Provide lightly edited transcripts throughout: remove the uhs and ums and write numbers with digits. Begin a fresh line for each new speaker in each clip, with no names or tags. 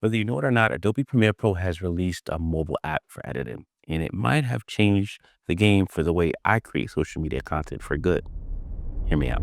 Whether you know it or not, Adobe Premiere Pro has released a mobile app for editing, and it might have changed the game for the way I create social media content for good. Hear me out.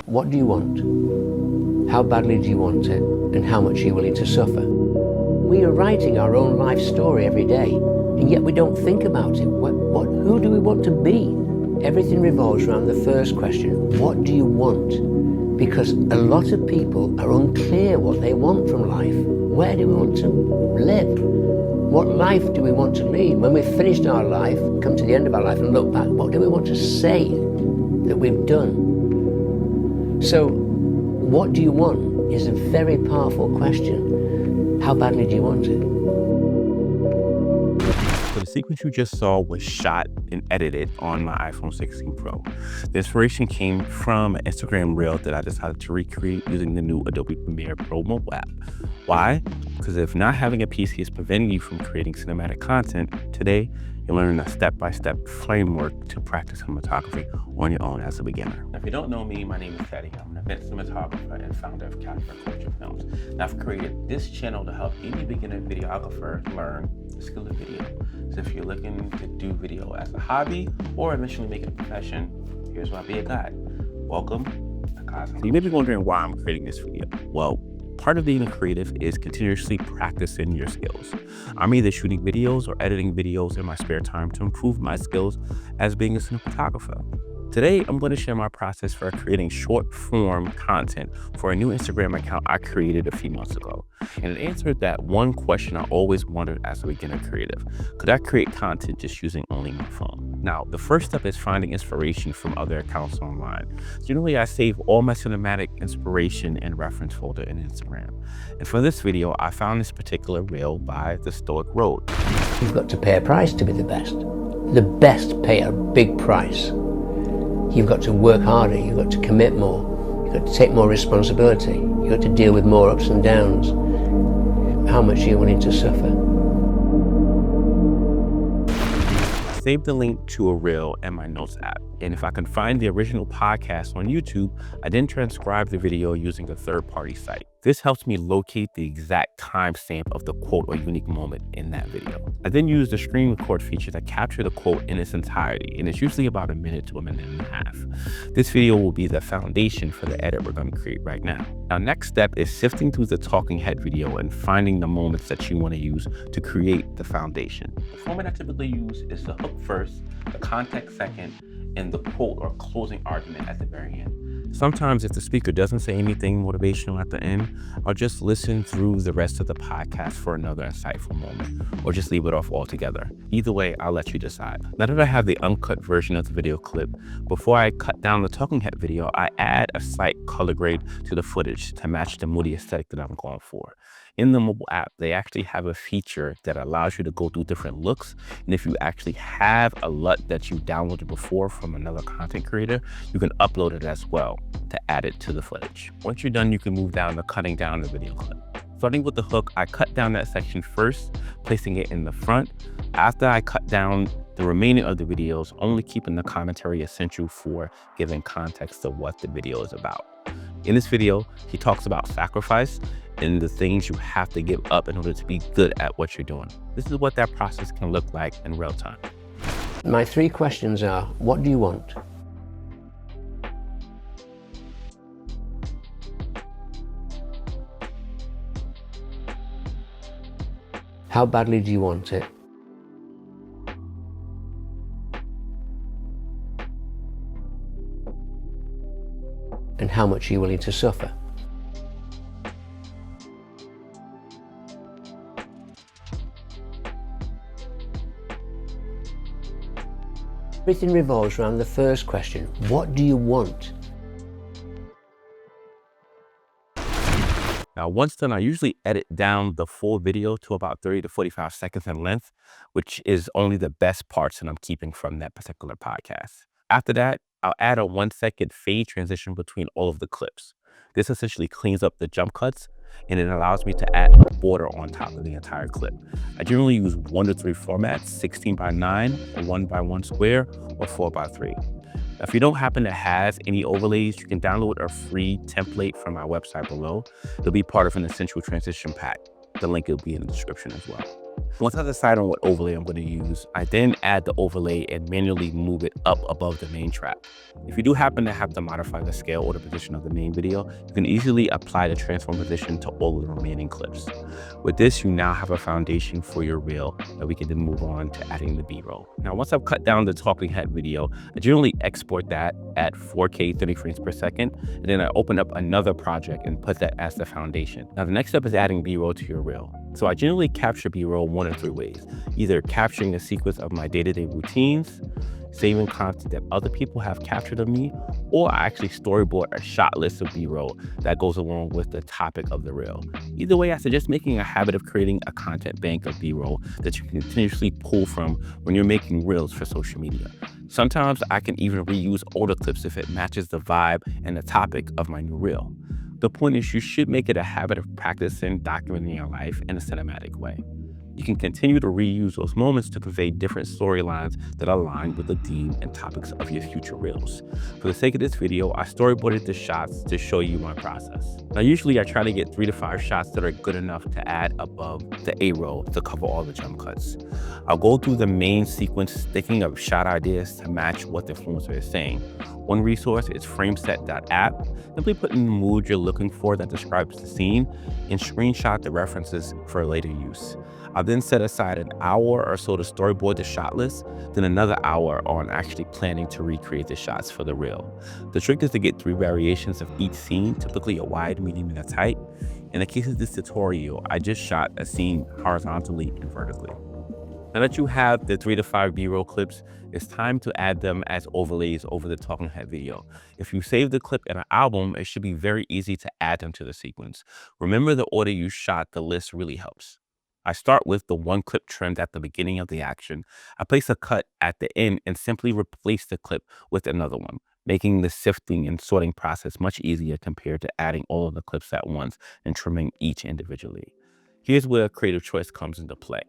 What do you want? How badly do you want it? And how much are you willing to suffer? We are writing our own life story every day, and yet we don't think about it. Who do we want to be? Everything revolves around the first question, what do you want? Because a lot of people are unclear what they want from life. Where do we want to live? What life do we want to lead? When we've finished our life, come to the end of our life and look back, what do we want to say that we've done? So, what do you want is a very powerful question. How badly do you want it?
So the sequence you just saw was shot and edited on my iPhone 16 Pro. The inspiration came from an Instagram reel that I decided to recreate using the new Adobe Premiere Pro mobile app. Why? Because if not having a PC is preventing you from creating cinematic content, today you're learning a step-by-step framework to practice cinematography on your own as a beginner. Now, if you don't know me, my name is Teddy. I'm an event cinematographer and founder of Capture Culture Films. And I've created this channel to help any beginner videographer learn the skill of video. So if you're looking to do video as a hobby or eventually make it a profession, here's why I'll be a guide. Welcome to Cosmo. So you may be wondering why I'm creating this video. Well, part of being a creative is continuously practicing your skills. I'm either shooting videos or editing videos in my spare time to improve my skills as being a cinematographer. Today, I'm going to share my process for creating short form content for a new Instagram account I created a few months ago. And it answered that one question I always wondered as a beginner creative. Could I create content just using only my phone? Now, the first step is finding inspiration from other accounts online. Generally, I save all my cinematic inspiration and reference folder in Instagram. And for this video, I found this particular reel by The Stoic Road.
You've got to pay a price to be the best. The best pay a big price. You've got to work harder, you've got to commit more, you've got to take more responsibility, you've got to deal with more ups and downs. How much are you willing to suffer?
I saved the link to a reel in my notes app, and if I can find the original podcast on YouTube, I then transcribe the video using a third-party site. This helps me locate the exact timestamp of the quote or unique moment in that video. I then use the screen record feature to capture the quote in its entirety, and it's usually about a minute to a minute and a half. This video will be the foundation for the edit we're going to create right now. Our next step is sifting through the talking head video and finding the moments that you want to use to create the foundation. The format I typically use is the hook first, the context second, and the quote or closing argument at the very end. Sometimes if the speaker doesn't say anything motivational at the end, I'll just listen through the rest of the podcast for another insightful moment, or just leave it off altogether. Either way, I'll let you decide. Now that I have the uncut version of the video clip, before I cut down the talking head video, I add a slight color grade to the footage to match the moody aesthetic that I'm going for. In the mobile app, they actually have a feature that allows you to go through different looks. And if you actually have a LUT that you downloaded before from another content creator, you can upload it as well to add it to the footage. Once you're done, you can move down to cutting down the video clip. Starting with the hook, I cut down that section first, placing it in the front. After I cut down the remaining of the videos, only keeping the commentary essential for giving context to what the video is about. In this video, he talks about sacrifice and the things you have to give up in order to be good at what you're doing. This is what that process can look like in real time.
My three questions are, what do you want? How badly do you want it? And how much are you willing to suffer? Everything revolves around the first question, what do you want?
Now, once done, I usually edit down the full video to about 30 to 45 seconds in length, which is only the best parts that I'm keeping from that particular podcast. After that, I'll add a 1-second fade transition between all of the clips. This essentially cleans up the jump cuts, and it allows me to add a border on top of the entire clip. I generally use 1 to 3 formats, 16:9, 1:1 square, or 4:3. If you don't happen to have any overlays, you can download a free template from my website below. It'll be part of an essential transition pack. The link will be in the description as well. Once I decide on what overlay I'm going to use, I then add the overlay and manually move it up above the main track. If you do happen to have to modify the scale or the position of the main video, you can easily apply the transform position to all of the remaining clips. With this, you now have a foundation for your reel that we can then move on to adding the B-roll. Now, once I've cut down the talking head video, I generally export that at 4K 30 frames per second, and then I open up another project and put that as the foundation. Now, the next step is adding B-roll to your reel. So I generally capture B-roll one of three ways: either capturing a sequence of my day-to-day routines, saving content that other people have captured of me, or I actually storyboard a shot list of B-roll that goes along with the topic of the reel. Either way, I suggest making a habit of creating a content bank of B-roll that you can continuously pull from when you're making reels for social media. Sometimes I can even reuse older clips if it matches the vibe and the topic of my new reel. The point is, you should make it a habit of practicing documenting your life in a cinematic way. You can continue to reuse those moments to convey different storylines that align with the theme and topics of your future reels. For the sake of this video, I storyboarded the shots to show you my process. Now, usually I try to get 3 to 5 shots that are good enough to add above the A-roll to cover all the jump cuts. I'll go through the main sequence thinking of shot ideas to match what the influencer is saying. One resource is frameset.app. Simply put in the mood you're looking for that describes the scene and screenshot the references for later use. I'll then set aside an hour or so to storyboard the shot list, then another hour on actually planning to recreate the shots for the reel. The trick is to get 3 variations of each scene, typically a wide, medium, and a tight. In the case of this tutorial, I just shot a scene horizontally and vertically. Now that you have the 3 to 5 B-roll clips, it's time to add them as overlays over the talking head video. If you save the clip in an album, it should be very easy to add them to the sequence. Remember, the order you shot the list really helps. I start with the one clip trimmed at the beginning of the action. I place a cut at the end and simply replace the clip with another one, making the sifting and sorting process much easier compared to adding all of the clips at once and trimming each individually. Here's where creative choice comes into play.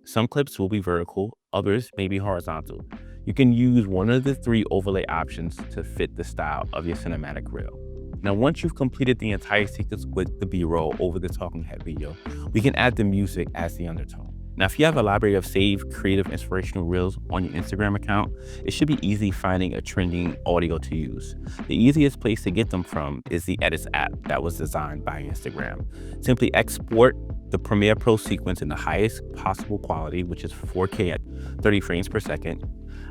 Some clips will be vertical, others may be horizontal. You can use one of the 3 overlay options to fit the style of your cinematic reel. Now, once you've completed the entire sequence with the B-roll over the talking head video, we can add the music as the undertone. Now, if you have a library of saved creative inspirational reels on your Instagram account, it should be easy finding a trending audio to use. The easiest place to get them from is the Edits app that was designed by Instagram. Simply export the Premiere Pro sequence in the highest possible quality, which is 4K at 30 frames per second.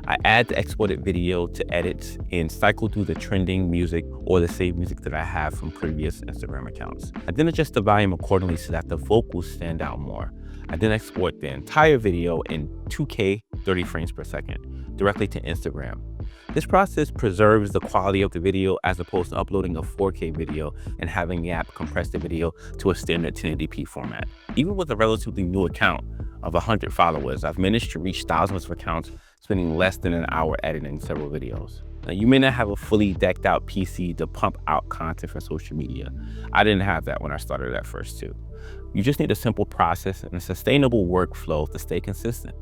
I add the exported video to edits and cycle through the trending music or the saved music that I have from previous Instagram accounts. I then adjust the volume accordingly so that the vocals stand out more. I then export the entire video in 2K 30 frames per second directly to Instagram. This process preserves the quality of the video as opposed to uploading a 4K video and having the app compress the video to a standard 1080p format. Even with a relatively new account of 100 followers, I've managed to reach thousands of accounts spending less than an hour editing several videos. Now, you may not have a fully decked out PC to pump out content for social media. I didn't have that when I started at first too. You just need a simple process and a sustainable workflow to stay consistent.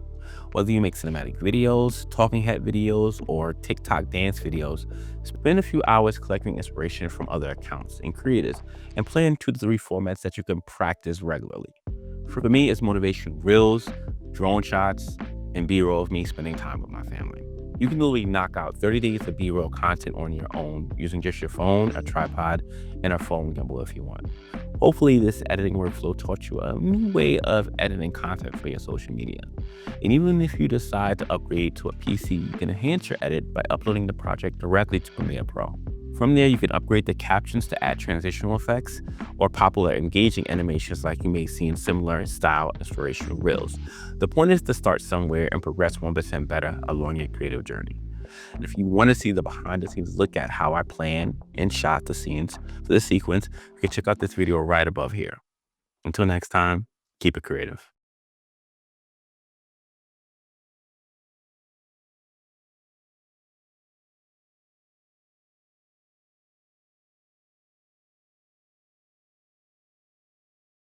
Whether you make cinematic videos, talking head videos, or TikTok dance videos, spend a few hours collecting inspiration from other accounts and creators and plan 2 to 3 formats that you can practice regularly. For me, it's motivation reels, drone shots, and B-roll of me spending time with my family. You can literally knock out 30 days of B-roll content on your own using just your phone, a tripod, and a phone gimbal if you want. Hopefully this editing workflow taught you a new way of editing content for your social media. And even if you decide to upgrade to a PC, you can enhance your edit by uploading the project directly to Premiere Pro. From there, you can upgrade the captions to add transitional effects or popular engaging animations like you may see in similar style inspirational reels. The point is to start somewhere and progress 1% better along your creative journey. And if you want to see the behind the scenes look at how I plan and shot the scenes for the sequence, you can check out this video right above here. Until next time, keep it creative.